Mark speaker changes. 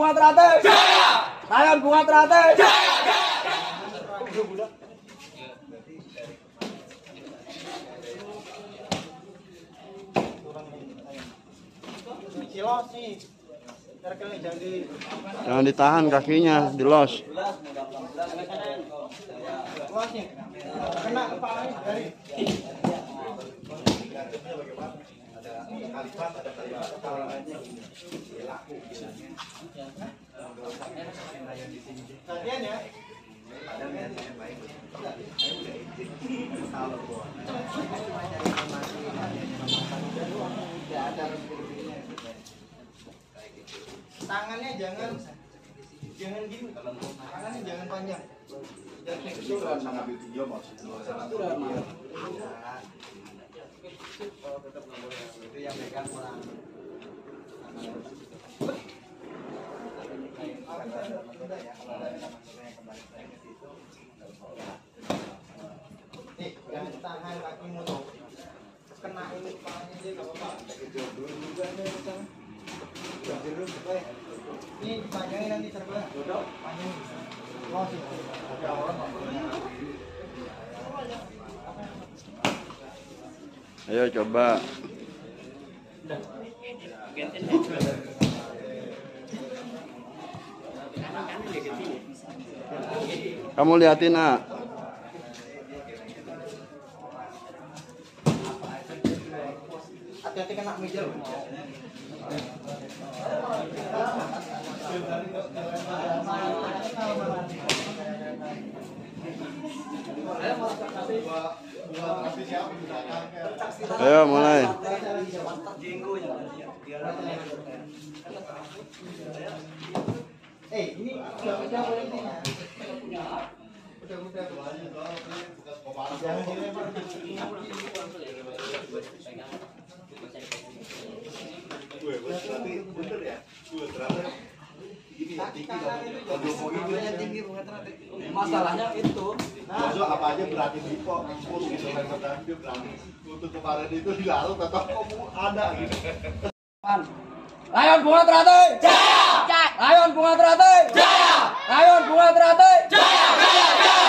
Speaker 1: Bunga Teratai Jaya. Layon Bunga Teratai Jaya.
Speaker 2: Jangan ditahan kakinya, dilos.
Speaker 3: Kena kepalanya dari. Latihan ya. Tangannya jangan gini, tangannya jangan panjang. Itu sangat video maksudnya. Itu yang megang kurang. Nih, jangan tahan kakimu tuh. Kena ini kepalanya dia enggak apa-apa. Ini panjangin nanti terbang. Panjangin.
Speaker 2: Ayo coba. Kamu liatin, Nak.
Speaker 3: Hati-hati kena meja.
Speaker 2: Ayo mulai.
Speaker 3: Ini udah politiknya. Udah. Jangan dilempar. Bener ya? Ternyata tinggi
Speaker 1: Masalahnya itu.
Speaker 4: Masuk apa aja berani dipok, gitu kan, dia berani. Untuk kemarin itu dilarang, tetap kamu ada gitu.
Speaker 1: Layon Bunga Teratai Jaya. Layon Bunga Teratai Jaya. Layon Bunga Teratai Jaya.